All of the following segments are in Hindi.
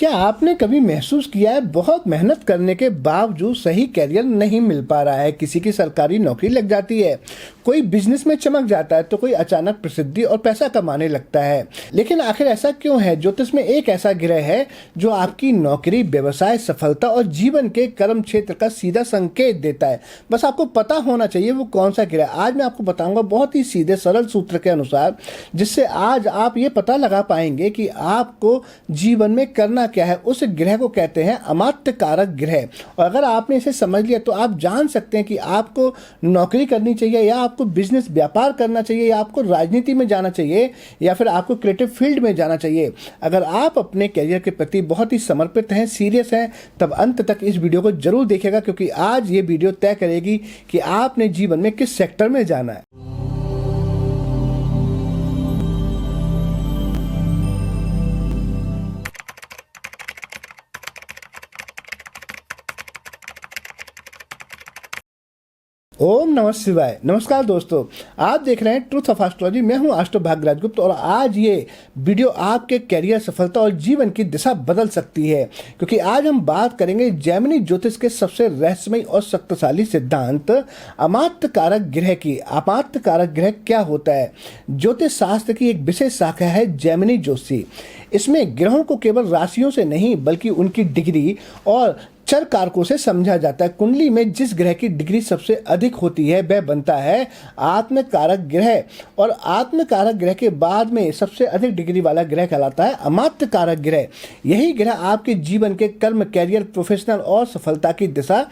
क्या आपने कभी महसूस किया है बहुत मेहनत करने के बावजूद सही करियर नहीं मिल पा रहा है? किसी की सरकारी नौकरी लग जाती है, कोई बिजनेस में चमक जाता है, तो कोई अचानक प्रसिद्धि और पैसा कमाने लगता है। लेकिन आखिर ऐसा क्यों है? ज्योतिष में एक ऐसा ग्रह है जो आपकी नौकरी, व्यवसाय, सफलता और जीवन के कर्म क्षेत्र का सीधा संकेत देता है। बस आपको पता होना चाहिए वो कौन सा ग्रह। आज मैं आपको बताऊंगा बहुत ही सीधे सरल सूत्र के अनुसार, जिससे आज आप ये पता लगा पाएंगे कि आपको जीवन में करना क्या है। उस ग्रह को कहते हैं अमात्य कारक ग्रह। और अगर आपने इसे समझ लिया तो आप जान सकते हैं कि आपको नौकरी करनी चाहिए या आपको बिजनेस व्यापार करना चाहिए या आपको राजनीति में जाना चाहिए या फिर आपको क्रिएटिव फील्ड में जाना चाहिए। अगर आप अपने करियर के प्रति बहुत ही समर्पित हैं, सीरियस हैं, तब अंत तक इस वीडियो को जरूर देखिएगा, क्योंकि आज ये वीडियो तय करेगी कि आपने जीवन में किस सेक्टर में जाना है। ओम नमः शिवाय। नमस्कार दोस्तों, आप देख रहे हैं ट्रूथ ऑफ एस्ट्रोलॉजी। मैं हूं एस्ट्रो भाग्यराज गुप्त और आज ये वीडियो आपके करियर, सफलता और जीवन की दिशा बदल सकती है, क्योंकि आज हम बात करेंगे जैमिनी ज्योतिष के सबसे रहस्यमयी और शक्तिशाली सिद्धांत अमात्य कारक ग्रह की। अमात्य कारक ग्रह क्या होता है? ज्योतिष शास्त्र की एक विशेष शाखा है जैमिनी ज्योतिषी। इसमें ग्रहों को केवल राशियों से नहीं बल्कि उनकी डिग्री और चर कारकों से समझा जाता है। कुंडली में जिस ग्रह की डिग्री सबसे अधिक होती है वह बनता है आत्म कारक ग्रह, और आत्म कारक ग्रह के बाद में सबसे अधिक डिग्री वाला ग्रह कहलाता है अमात्य कारक ग्रह। यही ग्रह आपके जीवन के कर्म, कैरियर, प्रोफेशनल और सफलता की दिशा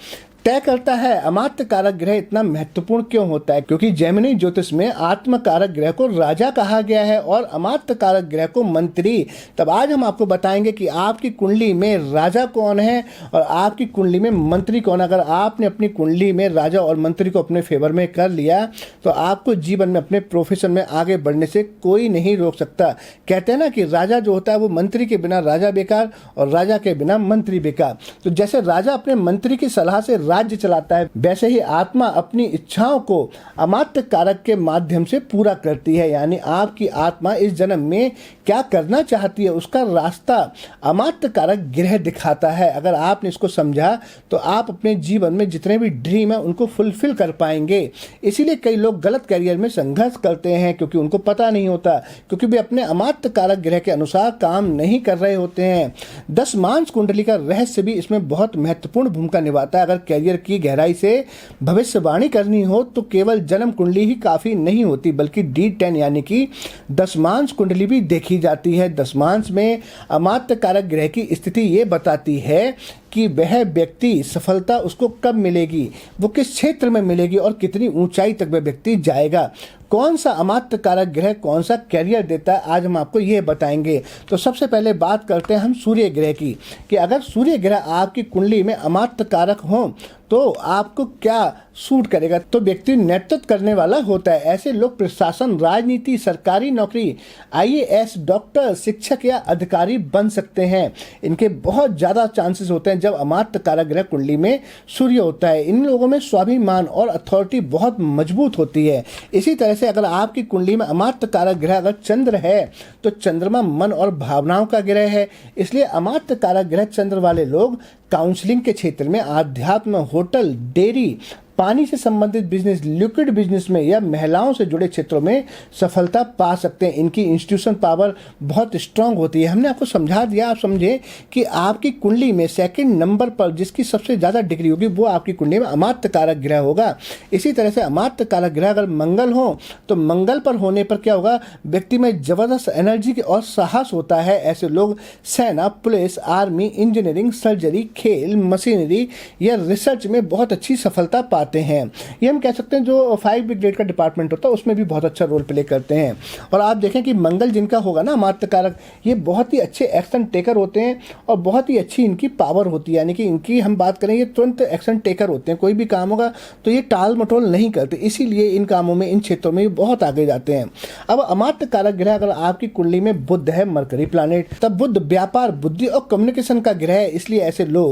तय करता है। अमात्य कारक ग्रह इतना महत्वपूर्ण क्यों होता है? क्योंकि जैमिनी ज्योतिष में आत्म कारक ग्रह को राजा कहा गया है और अमात्य कारक ग्रह को मंत्री। तब आज हम आपको बताएंगे कि आपकी कुंडली में राजा कौन है और आपकी कुंडली में मंत्री कौन है। अगर आपने अपनी कुंडली में राजा और मंत्री को अपने फेवर में कर लिया तो आपको जीवन में अपने प्रोफेशन में आगे बढ़ने से कोई नहीं रोक सकता। कहते हैं ना कि राजा जो होता है वो मंत्री के बिना राजा बेकार और राजा के बिना मंत्री बेकार। तो जैसे राजा अपने मंत्री की सलाह से राज्य चलाता है, वैसे ही आत्मा अपनी इच्छाओं को अमात्य कारक के माध्यम से पूरा करती है। यानी आपकी आत्मा इस जन्म में क्या करना चाहती है उसका रास्ता अमात्य कारक ग्रह दिखाता है। अगर आपने इसको समझा तो आप अपने जीवन में जितने भी ड्रीम है उनको फुलफिल कर पाएंगे। इसीलिए कई लोग गलत करियर में संघर्ष करते हैं, क्योंकि उनको पता नहीं होता, क्योंकि वे अपने अमात्य कारक ग्रह के अनुसार काम नहीं कर रहे होते हैं। दशमांश कुंडली का रहस्य भी इसमें बहुत महत्वपूर्ण भूमिका निभाता है। अगर करियर की गहराई से भविष्यवाणी करनी हो तो केवल जन्म कुंडली ही काफी नहीं होती, बल्कि D10 यानी कि दशमांश कुंडली भी देखी जाती है। दशमांश में अमात्य कारक ग्रह की स्थिति ये बताती है कि वह व्यक्ति सफलता उसको कब मिलेगी, वो किस क्षेत्र में मिलेगी और कितनी ऊंचाई तक वह व्यक्ति जाएगा। कौन सा अमात्य कारक ग्रह कौन सा कैरियर देता है, आज हम आपको ये बताएंगे। तो सबसे पहले बात करते हैं हम सूर्य ग्रह की, कि अगर सूर्य ग्रह आपकी कुंडली में अमात्य कारक हो तो आपको क्या सूट करेगा। तो व्यक्ति नेतृत्व करने वाला होता है। ऐसे लोग प्रशासन, राजनीति, सरकारी नौकरी, IAS, डॉक्टर, शिक्षक या अधिकारी बन सकते हैं। इनके बहुत ज़्यादा चांसेस होते हैं जब अमात्य कारक ग्रह कुंडली में सूर्य होता है। इन लोगों में स्वाभिमान और अथॉरिटी बहुत मजबूत होती है। इसी तरह से अगर आपकी कुंडली में अमात्य कारक ग्रह अगर चंद्र है तो चंद्रमा मन और भावनाओं का ग्रह है। इसलिए अमात्य कारक ग्रह चंद्र वाले लोग काउंसलिंग के क्षेत्र में, आध्यात्म, होटल, डेयरी, पानी से संबंधित बिजनेस, लिक्विड बिजनेस में या महिलाओं से जुड़े क्षेत्रों में सफलता पा सकते हैं। इनकी इंस्टीट्यूशन पावर बहुत स्ट्रांग होती है। हमने आपको समझा दिया, आप समझे कि आपकी कुंडली में सेकंड नंबर पर जिसकी सबसे ज़्यादा डिग्री होगी वो आपकी कुंडली में अमात्य कारक ग्रह होगा। इसी तरह से अमात्य कारक ग्रह अगर मंगल हो तो मंगल पर होने पर क्या होगा, व्यक्ति में जबरदस्त एनर्जी और साहस होता है। ऐसे लोग सेना, पुलिस, आर्मी, इंजीनियरिंग, सर्जरी, खेल, मशीनरी या रिसर्च में बहुत अच्छी सफलता पाते हैं। ये हम कह सकते हैं जो 5 ग्रेड का डिपार्टमेंट होता है उसमें भी बहुत अच्छा रोल प्ले करते हैं। और आप देखें कि मंगल जिनका होगा ना अमात्य कारक, ये बहुत ही अच्छे एक्शन टेकर होते हैं और बहुत ही अच्छी इनकी पावर होती है। यानी कि इनकी हम बात करें, ये तुरंत एक्शन टेकर होते हैं। कोई भी काम होगा तो ये टाल मटोल नहीं करते, इसीलिए इन कामों में, इन क्षेत्रों में बहुत आगे जाते हैं। अब अमात्य कारक ग्रह अगर आपकी कुंडली में बुध है, मरकरी प्लैनेट, तब बुध व्यापार, बुद्धि और कम्युनिकेशन का ग्रह है। इसलिए ऐसे लोग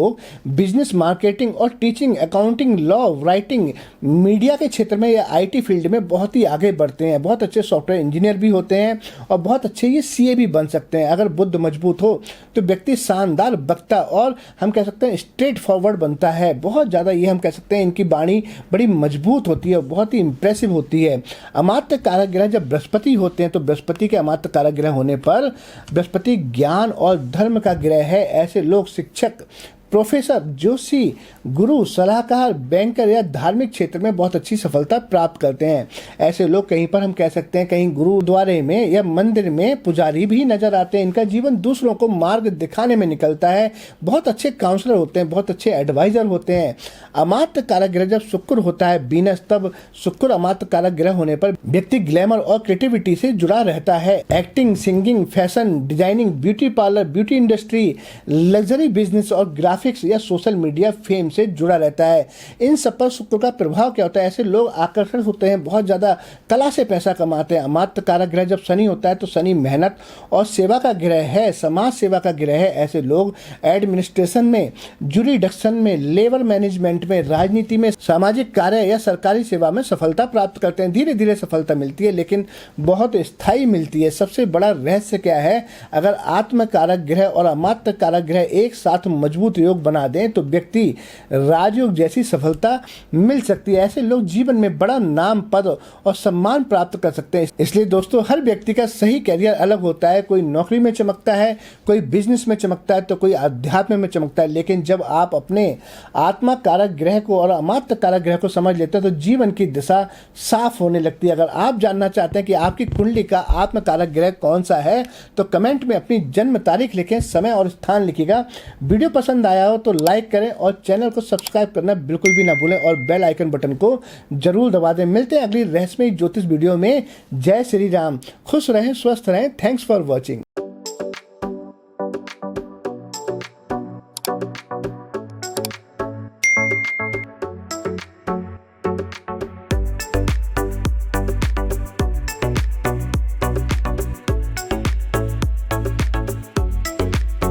बिजनेस, मार्केटिंग और teaching, accounting, law, writing writing, media के क्षेत्र में या आईटी फील्ड में बहुत ही आगे बढ़ते हैं, बहुत अच्छे सॉफ्टवेयर इंजीनियर भी होते हैं और बहुत अच्छे ये सीए भी बन सकते हैं। अगर बुद्ध मजबूत हो तो व्यक्ति शानदार वक्ता और हम कह सकते हैं स्ट्रेट फॉरवर्ड बनता है। बहुत ज़्यादा ये हम कह सकते हैं इनकी वाणी बड़ी मजबूत होती है, बहुत ही इंप्रेसिव होती है। अमात्य कारक ग्रह जब बृहस्पति होते हैं तो बृहस्पति के अमात्य कारक ग्रह होने पर बृहस्पति ज्ञान और धर्म का ग्रह है। ऐसे लोग शिक्षक, प्रोफेसर, जोशी, गुरु, सलाहकार, बैंकर या धार्मिक क्षेत्र में बहुत अच्छी सफलता प्राप्त करते हैं। ऐसे लोग कहीं पर हम कह सकते हैं कहीं गुरुद्वारे में या मंदिर में पुजारी भी नजर आते हैं। इनका जीवन दूसरों को मार्ग दिखाने में निकलता है। बहुत अच्छे काउंसलर होते हैं, बहुत अच्छे एडवाइजर होते हैं। अमात्य कारक ग्रह जब शुक्र होता है वीनस, तब शुक्र अमात्य कारक ग्रह होने पर व्यक्ति ग्लैमर और क्रिएटिविटी से जुड़ा रहता है। Acting, singing, fashion, designing, beauty parlour, beauty industry, luxury business और ग्राफिक्स या सोशल मीडिया फेम से जुड़ा रहता है। इन सब पर शुक्र का प्रभाव क्या होता है? ऐसे लोग आकर्षक होते हैं, बहुत ज़्यादा कला से पैसा कमाते हैं। अमात्य कारक ग्रह जब शनि होता है तो शनि मेहनत और सेवा का ग्रह है, समाज सेवा का ग्रह है। ऐसे लोग एडमिनिस्ट्रेशन में, जुरिडिक्शन में, लेबर मैनेजमेंट में, राजनीति में, सामाजिक कार्य या सरकारी सेवा में सफलता प्राप्त करते हैं। धीरे धीरे सफलता मिलती है लेकिन बहुत स्थायी मिलती है। सबसे बड़ा रहस्य क्या है? अगर आत्म कारक ग्रह और अमात्य कारक ग्रह एक साथ मजबूत योग बना दें तो व्यक्ति राजयोग जैसी सफलता मिल सकती है। ऐसे लोग जीवन में बड़ा नाम, पद और सम्मान प्राप्त कर सकते हैं। इसलिए दोस्तों, हर व्यक्ति का सही करियर अलग होता है। कोई नौकरी में चमकता है, कोई बिजनेस में चमकता है, तो कोई अध्यात्म में चमकता है। लेकिन जब आप अपने आत्मा कारक ग्रह को और अमात्य कारक ग्रह को समझ लेते हैं तो जीवन की दिशा साफ होने लगती है। अगर आप जानना चाहते हैं कि आपकी कुंडली का आत्म कारक ग्रह कौन सा है तो कमेंट में अपनी जन्म तारीख लिखें, समय और स्थान लिखिएगा। वीडियो पसंद आया हो तो लाइक करें और चैनल को सब्सक्राइब करना बिल्कुल भी ना भूलें और बेल आइकन बटन को जरूर दबा दें। मिलते हैं अगली रहस्यमयी ज्योतिष वीडियो में। जय श्री राम। खुश रहें, स्वस्थ रहें। Thanks for watching.